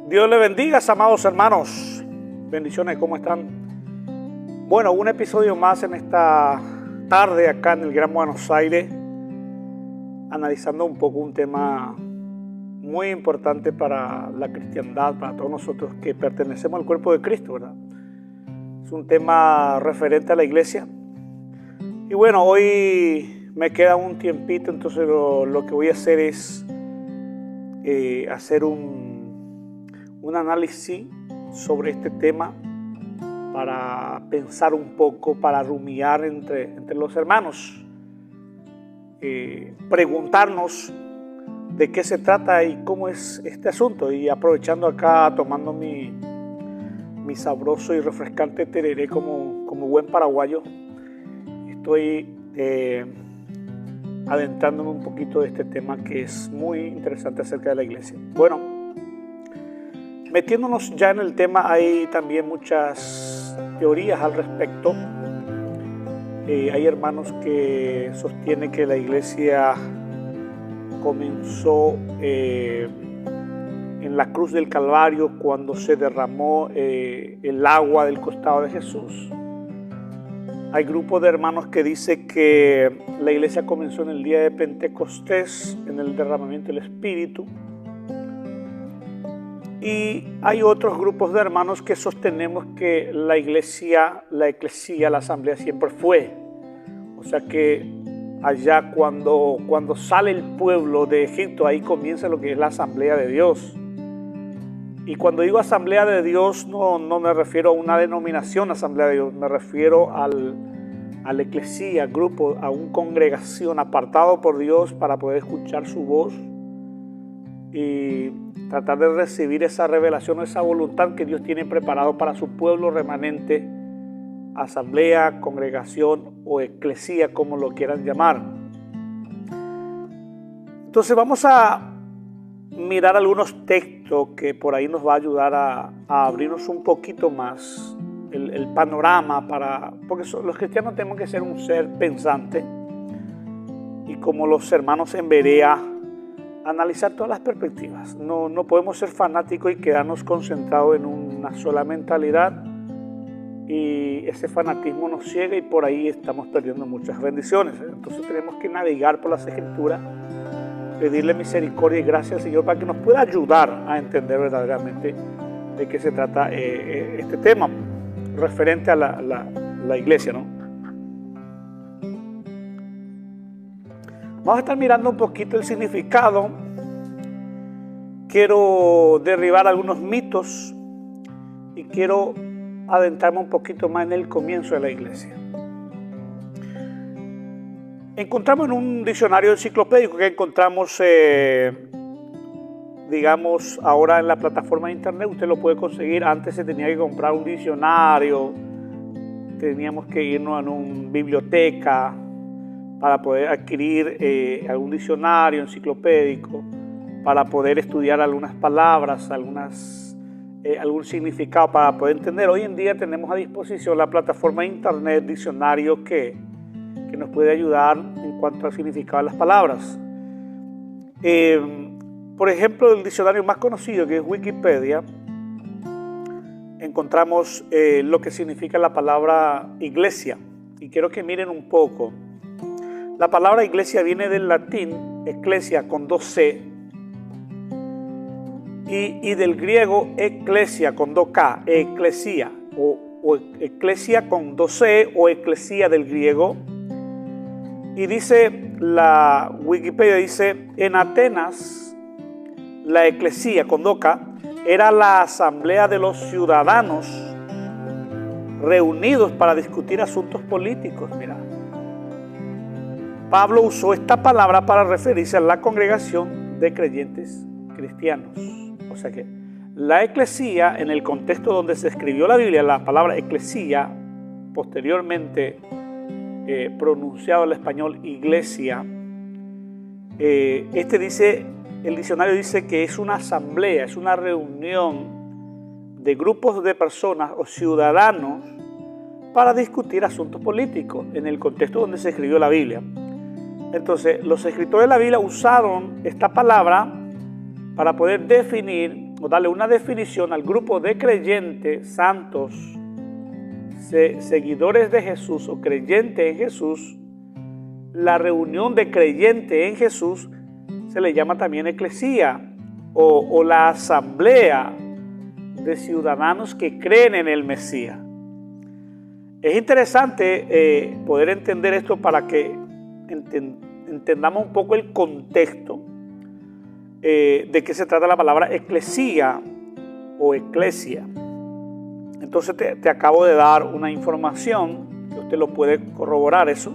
Dios le bendiga, amados hermanos. Bendiciones, ¿cómo están? Bueno, un episodio más en esta tarde acá en el Gran Buenos Aires, analizando un poco un tema muy importante para la cristiandad, para todos nosotros que pertenecemos al cuerpo de Cristo, ¿verdad? Es un tema referente a la iglesia. Y bueno, hoy me queda un tiempito, entonces lo que voy a hacer es hacer un análisis sobre este tema para pensar un poco, para rumiar entre los hermanos, preguntarnos de qué se trata y cómo es este asunto, y aprovechando acá, tomando mi sabroso y refrescante tereré como buen paraguayo, estoy adentrándome un poquito de este tema que es muy interesante acerca de la iglesia. Bueno, metiéndonos ya en el tema, hay también muchas teorías al respecto. Hay hermanos que sostienen que la iglesia comenzó en la cruz del Calvario, cuando se derramó el agua del costado de Jesús. Hay grupos de hermanos que dicen que la iglesia comenzó en el día de Pentecostés, en el derramamiento del Espíritu. Y hay otros grupos de hermanos que sostenemos que la eclesía, la asamblea siempre fue. O sea que allá cuando sale el pueblo de Egipto, ahí comienza lo que es la asamblea de Dios. Y cuando digo asamblea de Dios, no me refiero a una denominación asamblea de Dios, me refiero a la eclesía, grupo, a una congregación apartado por Dios para poder escuchar su voz y tratar de recibir esa revelación, esa voluntad que Dios tiene preparado para su pueblo remanente, asamblea, congregación o eclesía, como lo quieran llamar. Entonces vamos a mirar algunos textos que por ahí nos va a ayudar a abrirnos un poquito más el panorama, porque los cristianos tenemos que ser un ser pensante, y como los hermanos en Berea, analizar todas las perspectivas. No podemos ser fanáticos y quedarnos concentrados en una sola mentalidad, y ese fanatismo nos ciega y por ahí estamos perdiendo muchas bendiciones. Entonces tenemos que navegar por las Escrituras, pedirle misericordia y gracia al Señor para que nos pueda ayudar a entender verdaderamente de qué se trata este tema referente a la iglesia, ¿no? Vamos a estar mirando un poquito el significado. Quiero derribar algunos mitos y quiero adentrarme un poquito más en el comienzo de la iglesia. Encontramos en un diccionario enciclopédico que encontramos, digamos, ahora en la plataforma de internet. Usted lo puede conseguir. Antes se tenía que comprar un diccionario, teníamos que irnos a una biblioteca para poder adquirir algún diccionario enciclopédico, para poder estudiar algunas palabras, algún significado para poder entender. Hoy en día tenemos a disposición la plataforma de internet, diccionario que nos puede ayudar en cuanto al significado de las palabras. Por ejemplo, el diccionario más conocido, que es Wikipedia, encontramos lo que significa la palabra iglesia. Y quiero que miren un poco. La palabra iglesia viene del latín ecclesia con 2 C y del griego ecclesia con 2 K, eclesia o eclesia con 2 C o eclesia del griego. Y dice la Wikipedia, dice: en Atenas la eclesía con 2 K era la asamblea de los ciudadanos reunidos para discutir asuntos políticos. Mira, Pablo usó esta palabra para referirse a la congregación de creyentes cristianos. O sea que la eclesía, en el contexto donde se escribió la Biblia, la palabra eclesía, posteriormente pronunciado al español iglesia, el diccionario dice que es una asamblea, es una reunión de grupos de personas o ciudadanos para discutir asuntos políticos, en el contexto donde se escribió la Biblia. Entonces, los escritores de la Biblia usaron esta palabra para poder definir o darle una definición al grupo de creyentes santos, seguidores de Jesús o creyentes en Jesús, la reunión de creyentes en Jesús se le llama también eclesía o la asamblea de ciudadanos que creen en el Mesías. Es interesante poder entender esto para que entendamos un poco el contexto de qué se trata la palabra eclesía o eclesia. Entonces te acabo de dar una información que usted lo puede corroborar eso.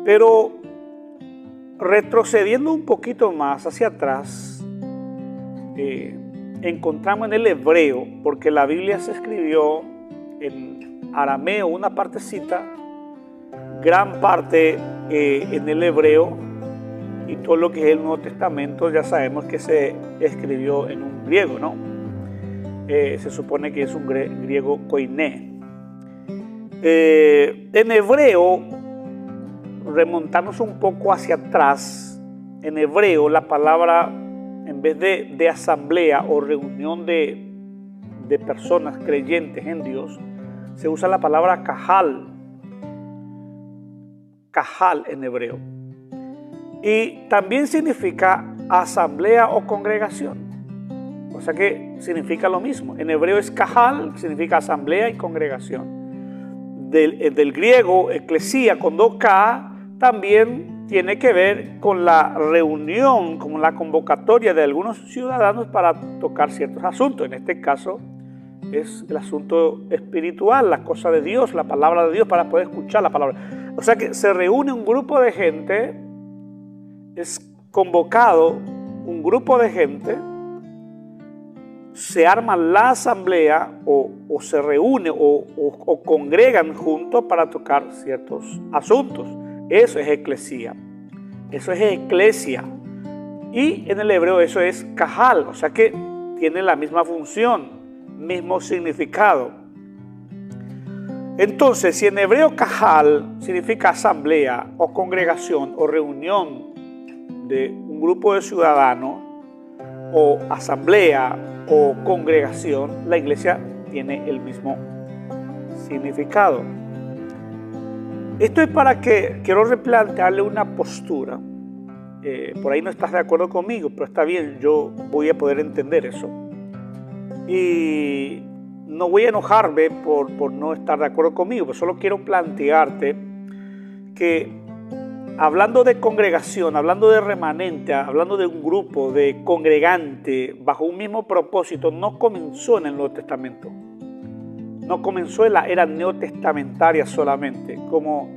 Pero retrocediendo un poquito más hacia atrás, encontramos en el hebreo, porque la Biblia se escribió en arameo, una partecita, gran parte en el hebreo, y todo lo que es el Nuevo Testamento ya sabemos que se escribió en un griego, ¿no? Se supone que es un griego koiné. En hebreo, remontarnos un poco hacia atrás, en hebreo la palabra, en vez de asamblea o reunión de personas creyentes en Dios, se usa la palabra kahal en hebreo. Y también significa asamblea o congregación. O sea que significa lo mismo. En hebreo es kahal, significa asamblea y congregación. Del griego, eclesía con 2K, también tiene que ver con la reunión, con la convocatoria de algunos ciudadanos para tocar ciertos asuntos. En este caso es el asunto espiritual, la cosa de Dios, la palabra de Dios, para poder escuchar la palabra. O sea que se reúne un grupo de gente, es convocado un grupo de gente, se arma la asamblea o se reúne o congregan juntos para tocar ciertos asuntos. Eso es eclesía, eso es eclesia. Y en el hebreo eso es kahal, o sea que tiene la misma función, mismo significado. Entonces, si en hebreo kahal significa asamblea o congregación o reunión de un grupo de ciudadanos, o asamblea o congregación, la iglesia tiene el mismo significado. Esto es para que quiero replantearle una postura. Por ahí no estás de acuerdo conmigo, pero está bien, yo voy a poder entender eso. Y no voy a enojarme por no estar de acuerdo conmigo, pero solo quiero plantearte que hablando de congregación, hablando de remanente, hablando de un grupo de congregante bajo un mismo propósito, no comenzó en el Nuevo Testamento. No comenzó en la era neotestamentaria solamente, como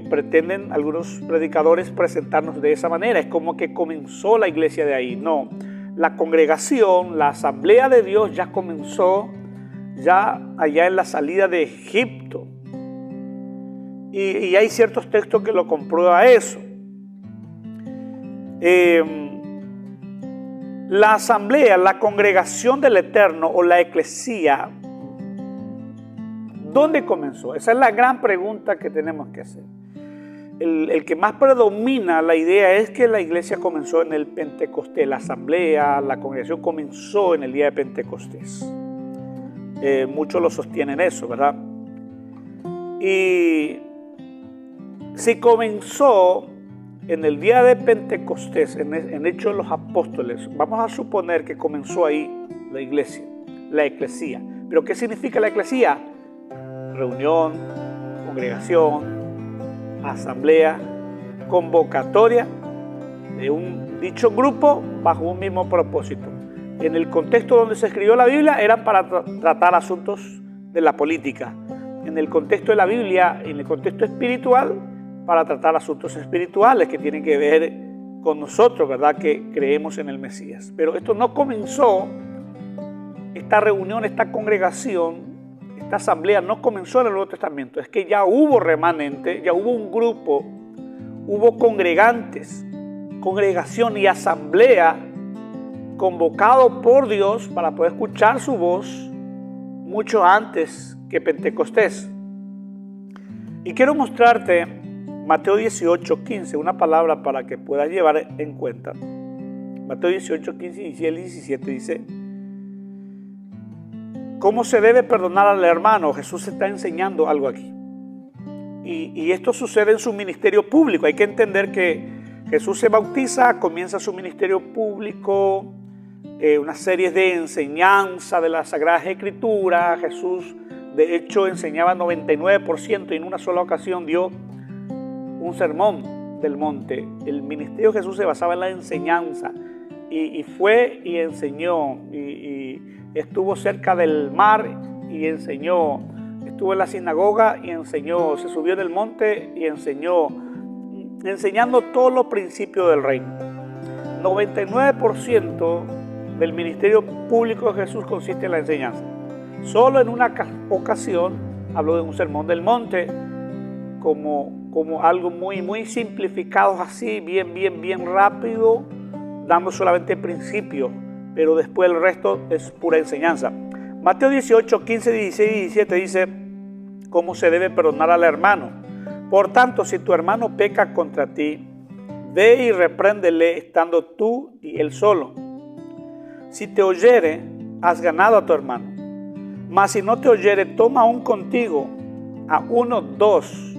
pretenden algunos predicadores presentarnos de esa manera. Es como que comenzó la iglesia de ahí. No, la congregación, la asamblea de Dios ya comenzó ya allá en la salida de Egipto. Y hay ciertos textos que lo comprueban eso. La asamblea, la congregación del Eterno o la eclesía, ¿dónde comenzó? Esa es la gran pregunta que tenemos que hacer. El que más predomina la idea es que la iglesia comenzó en el Pentecostés. La asamblea, la congregación comenzó en el día de Pentecostés. Muchos lo sostienen eso, ¿verdad? Y si comenzó en el día de Pentecostés, en Hechos de los Apóstoles, vamos a suponer que comenzó ahí la iglesia, la eclesía. ¿Pero qué significa la eclesía? Reunión, congregación, asamblea, convocatoria de un dicho grupo bajo un mismo propósito. En el contexto donde se escribió la Biblia eran para tratar asuntos de la política. En el contexto de la Biblia, en el contexto espiritual, para tratar asuntos espirituales que tienen que ver con nosotros, ¿verdad? Que creemos en el Mesías. Pero esto no comenzó, esta reunión, esta congregación, esta asamblea no comenzó en el Nuevo Testamento. Es que ya hubo remanente, ya hubo un grupo, hubo congregantes, congregación y asamblea convocado por Dios para poder escuchar su voz mucho antes que Pentecostés. Y quiero mostrarte Mateo 18:15, una palabra para que puedas llevar en cuenta. Mateo 18, 15 y el 17 dice: ¿cómo se debe perdonar al hermano? Jesús está enseñando algo aquí. Y esto sucede en su ministerio público. Hay que entender que Jesús se bautiza, comienza su ministerio público, una serie de enseñanza de las Sagradas Escrituras. Jesús, de hecho, enseñaba 99% y en una sola ocasión dio un sermón del monte. El ministerio de Jesús se basaba en la enseñanza. Y fue y enseñó, y estuvo cerca del mar y enseñó, estuvo en la sinagoga y enseñó, se subió del monte y enseñó, enseñando todos los principios del reino. 99% del ministerio público de Jesús consiste en la enseñanza. Solo en una ocasión habló de un sermón del monte, como algo muy simplificado, así, bien rápido, dando solamente principios, pero después el resto es pura enseñanza. Mateo 18, 15, 16 y 17 dice: ¿cómo se debe perdonar al hermano? Por tanto, si tu hermano peca contra ti, ve y repréndele estando tú y él solo. Si te oyere, has ganado a tu hermano. Mas si no te oyere, toma aún contigo a 1, 2.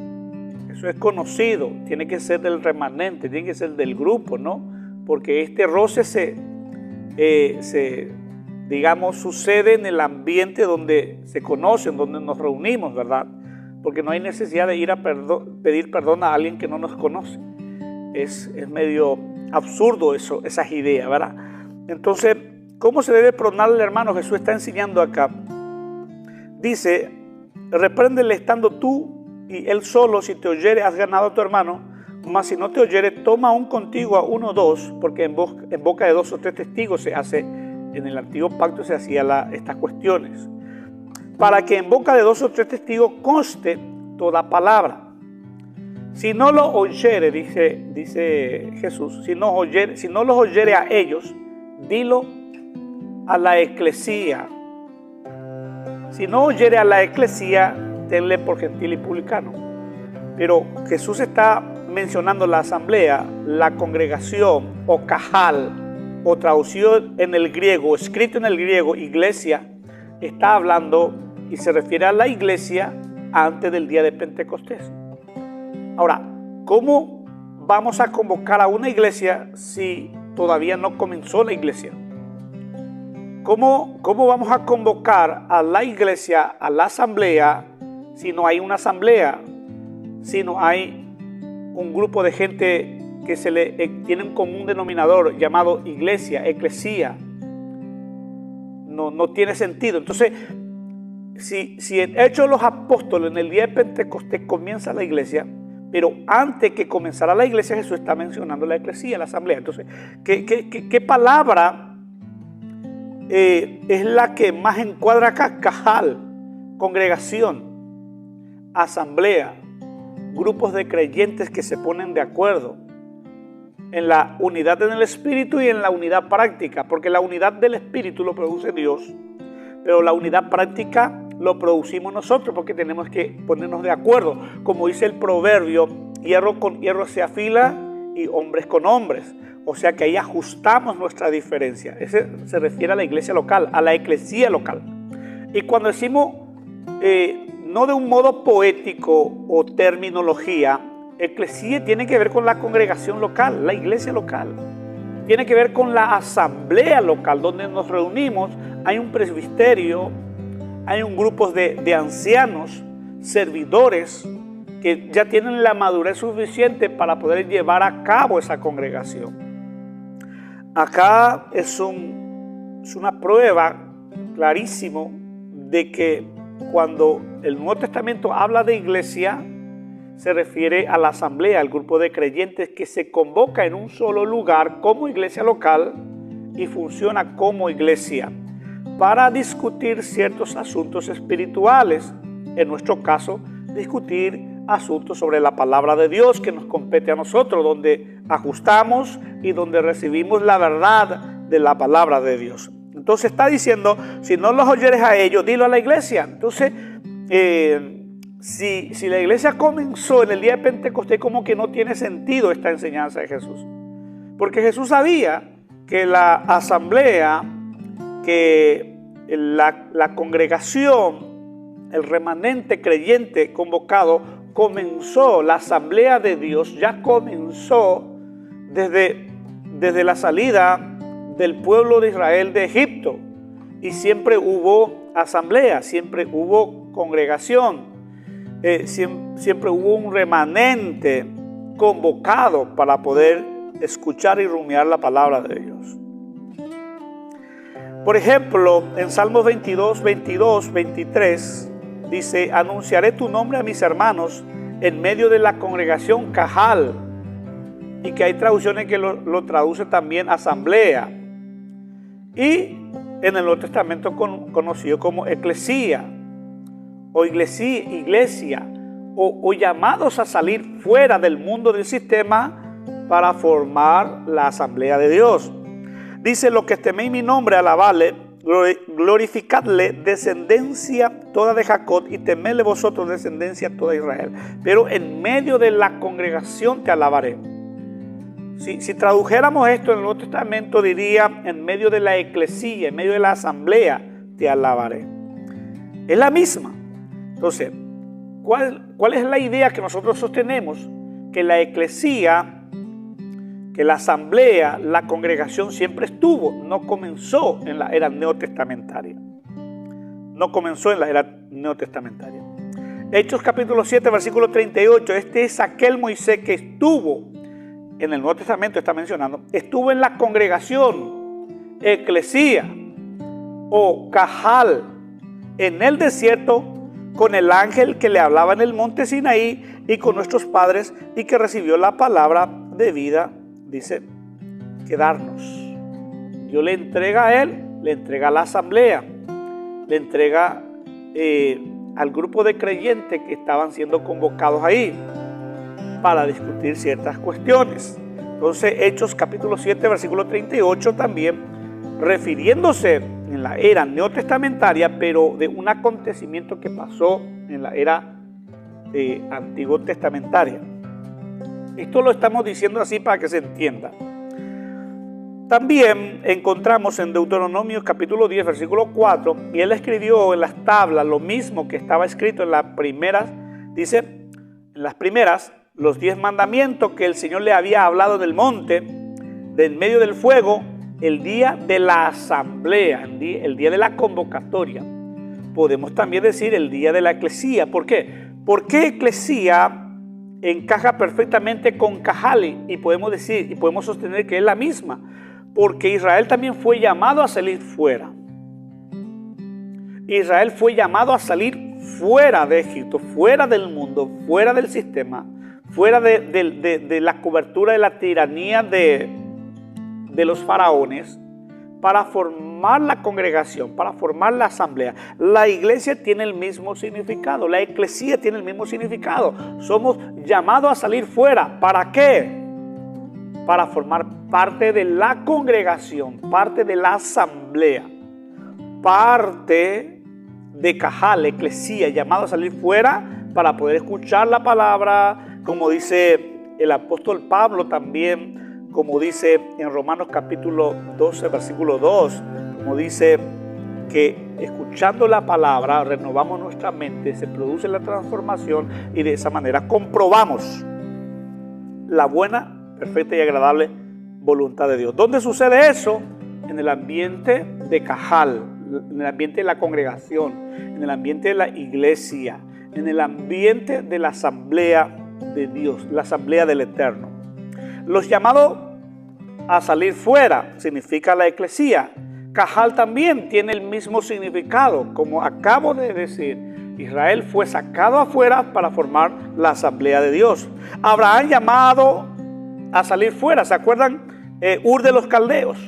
Eso es conocido, tiene que ser del remanente, tiene que ser del grupo, ¿no? Porque este roce digamos, sucede en el ambiente donde se conocen, donde nos reunimos, ¿verdad? Porque no hay necesidad de ir a pedir perdón a alguien que no nos conoce. Es medio absurdo esas ideas, ¿verdad? Entonces, ¿cómo se debe perdonar al hermano? Jesús está enseñando acá. Dice: repréndele estando tú y él solo. Si te oyere, has ganado a tu hermano. Mas si no te oyere, toma aún contigo a 1 o 2, porque en boca de 2 o 3 testigos se hace, en el antiguo pacto se hacía estas cuestiones, para que en boca de 2 o 3 testigos conste toda palabra. Si no lo oyere, dice Jesús, si no los oyere a ellos, dilo a la eclesía. Si no oyere a la eclesía, tenle por gentil y publicano. Pero Jesús está mencionando la asamblea, la congregación o cajal, o traducido en el griego, escrito en el griego, iglesia. Está hablando y se refiere a la iglesia antes del día de Pentecostés. Ahora, ¿cómo vamos a convocar a una iglesia si todavía no comenzó la iglesia? ¿Cómo vamos a convocar a la iglesia, a la asamblea, si no hay una asamblea? Si no hay un grupo de gente que tiene un común denominador llamado iglesia, eclesía. No tiene sentido. Entonces, si en Hechos de los Apóstoles, en el día de Pentecostés, comienza la iglesia, pero antes que comenzara la iglesia, Jesús está mencionando la eclesía, la asamblea. Entonces, ¿qué palabra es la que más encuadra acá? Cajal, congregación, asamblea, grupos de creyentes que se ponen de acuerdo en la unidad en el espíritu y en la unidad práctica, porque la unidad del espíritu lo produce Dios, pero la unidad práctica lo producimos nosotros, porque tenemos que ponernos de acuerdo, como dice el proverbio: hierro con hierro se afila y hombres con hombres. O sea que ahí ajustamos nuestra diferencia. Ese se refiere a la iglesia local, a la eclesía local. Y cuando decimos no de un modo poético o terminología, eclesía tiene que ver con la congregación local, la iglesia local. Tiene que ver con la asamblea local, donde nos reunimos. Hay un presbiterio, hay un grupo de ancianos, servidores, que ya tienen la madurez suficiente para poder llevar a cabo esa congregación. Acá es una prueba clarísimo de que cuando el Nuevo Testamento habla de iglesia, se refiere a la asamblea, al grupo de creyentes que se convoca en un solo lugar como iglesia local y funciona como iglesia para discutir ciertos asuntos espirituales. En nuestro caso, discutir asuntos sobre la palabra de Dios que nos compete a nosotros, donde ajustamos y donde recibimos la verdad de la palabra de Dios. Entonces está diciendo: si no los oyeres a ellos, dilo a la iglesia. Entonces, si la iglesia comenzó en el día de Pentecostés, como que no tiene sentido esta enseñanza de Jesús. Porque Jesús sabía que la asamblea, que la congregación, el remanente creyente convocado, comenzó, la asamblea de Dios ya comenzó desde la salida del pueblo de Israel de Egipto. Y siempre hubo asamblea, siempre hubo congregación, siempre hubo un remanente convocado para poder escuchar y rumiar la palabra de Dios. Por ejemplo, en Salmos 22, 22, 23, dice: anunciaré tu nombre a mis hermanos en medio de la congregación Cajal, y que hay traducciones que lo traduce también asamblea, y en el Nuevo Testamento conocido como eclesía o iglesia o llamados a salir fuera del mundo del sistema para formar la asamblea de Dios. Dice: los que teméis mi nombre, alabadle, glorificadle, descendencia toda de Jacob, y temedle vosotros, descendencia toda de Israel. Pero en medio de la congregación te alabaré. Si tradujéramos esto en el Nuevo Testamento, diría: en medio de la eclesía, en medio de la asamblea te alabaré. Es la misma. Entonces, ¿cuál es la idea que nosotros sostenemos? Que la eclesía, que la asamblea, la congregación siempre estuvo, no comenzó en la era neotestamentaria. No comenzó en la era neotestamentaria. Hechos capítulo 7, versículo 38, este es aquel Moisés que estuvo, en el Nuevo Testamento está mencionando, estuvo en la congregación, eclesía o cajal, en el desierto, con el ángel que le hablaba en el monte Sinaí y con nuestros padres, y que recibió la palabra de vida. Dice, quedarnos. Dios le entrega a él, le entrega a la asamblea, le entrega al grupo de creyentes que estaban siendo convocados ahí para discutir ciertas cuestiones. Entonces, Hechos capítulo 7, versículo 38 también, refiriéndose en la era neotestamentaria, pero de un acontecimiento que pasó en la era antiguo testamentaria. Esto lo estamos diciendo así para que se entienda. También encontramos en Deuteronomio capítulo 10, versículo 4, y él escribió en las tablas lo mismo que estaba escrito en las primeras, dice, en las primeras, los 10 mandamientos que el Señor le había hablado del monte, de en medio del fuego, el día de la asamblea, el día de la convocatoria. Podemos también decir el día de la eclesía. ¿Por qué? Porque eclesía encaja perfectamente con cajali, y podemos decir y podemos sostener que es la misma, porque Israel también fue llamado a salir fuera. Israel fue llamado a salir fuera de Egipto, fuera del mundo, fuera del sistema, fuera de la cobertura de la tiranía de los faraones, para formar la congregación, para formar la asamblea. La iglesia tiene el mismo significado, la eclesía tiene el mismo significado. Somos llamados a salir fuera. ¿Para qué? Para formar parte de la congregación, parte de la asamblea, parte de cajal, eclesía, llamado a salir fuera para poder escuchar la palabra, como dice el apóstol Pablo también, como dice en Romanos capítulo 12, versículo 2, como dice que escuchando la palabra renovamos nuestra mente, se produce la transformación y de esa manera comprobamos la buena, perfecta y agradable voluntad de Dios. ¿Dónde sucede eso? En el ambiente de cajal, en el ambiente de la congregación, en el ambiente de la iglesia, en el ambiente de la asamblea de Dios, la asamblea del Eterno. Los llamados a salir fuera significa la eclesía. Cajal también tiene el mismo significado, como acabo de decir. Israel fue sacado afuera para formar la asamblea de Dios. Abraham llamado a salir fuera. ¿Se acuerdan? Ur de los Caldeos.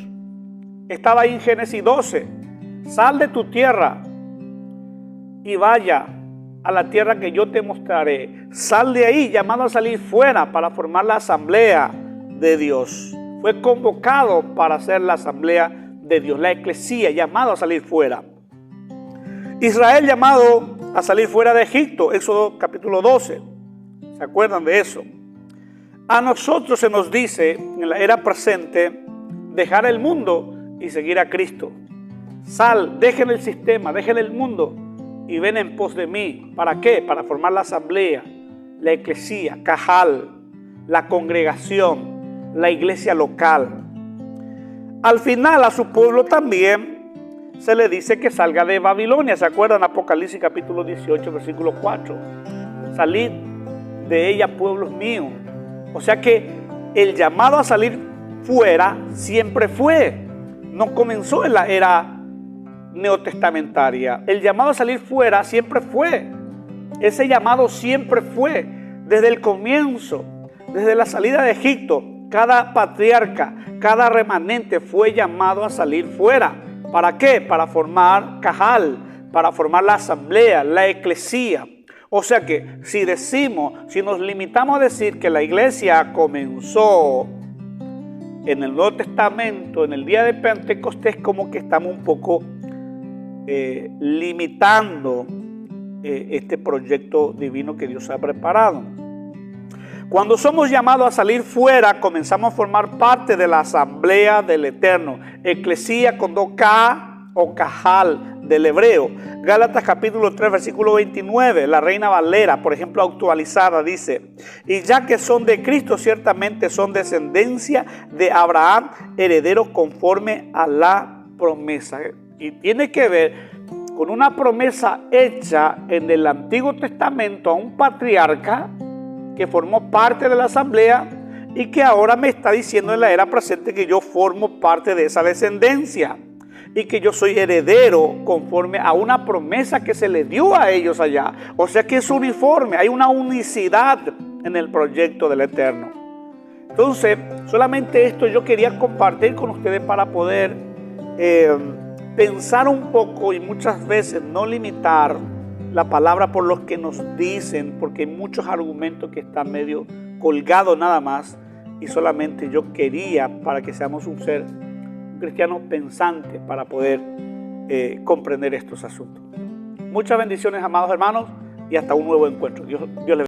Estaba ahí en Génesis 12. Sal de tu tierra y vaya a la tierra que yo te mostraré. Sal de ahí, llamado a salir fuera para formar la asamblea de Dios. Fue convocado para hacer la asamblea de Dios, la eclesía, llamado a salir fuera. Israel llamado a salir fuera de Egipto, Éxodo capítulo 12. ¿Se acuerdan de eso? A nosotros se nos dice en la era presente dejar el mundo y seguir a Cristo. Sal, dejen el sistema, dejen el mundo y ven en pos de mí. ¿Para qué? Para formar la asamblea, la eclesía, Cajal, la congregación, la iglesia local. Al final a su pueblo también se le dice que salga de Babilonia. ¿Se acuerdan? Apocalipsis capítulo 18, versículo 4. Salid de ella, pueblos míos. O sea que el llamado a salir fuera siempre fue. No comenzó en la era neotestamentaria. El llamado a salir fuera siempre fue. Ese llamado siempre fue. Desde el comienzo, desde la salida de Egipto, cada patriarca, cada remanente fue llamado a salir fuera. ¿Para qué? Para formar Cajal, para formar la asamblea, la eclesía. O sea que si nos limitamos a decir que la iglesia comenzó en el Nuevo Testamento, en el día de Pentecostés, como que estamos un poco limitando este proyecto divino que Dios ha preparado. Cuando somos llamados a salir fuera, comenzamos a formar parte de la asamblea del Eterno. Eclesía con 2K o Cajal del hebreo. Gálatas capítulo 3, versículo 29, la Reina Valera, por ejemplo, actualizada, dice: y ya que son de Cristo, ciertamente son descendencia de Abraham, herederos conforme a la promesa. Y tiene que ver con una promesa hecha en el Antiguo Testamento a un patriarca que formó parte de la asamblea y que ahora me está diciendo en la era presente que yo formo parte de esa descendencia y que yo soy heredero conforme a una promesa que se le dio a ellos allá. O sea que es uniforme, hay una unicidad en el proyecto del Eterno. Entonces, solamente esto yo quería compartir con ustedes para poder pensar un poco y muchas veces no limitar la palabra por los que nos dicen, porque hay muchos argumentos que están medio colgados nada más, y solamente yo quería para que seamos un cristiano pensante para poder comprender estos asuntos. Muchas bendiciones, amados hermanos, y hasta un nuevo encuentro. Dios les bendiga.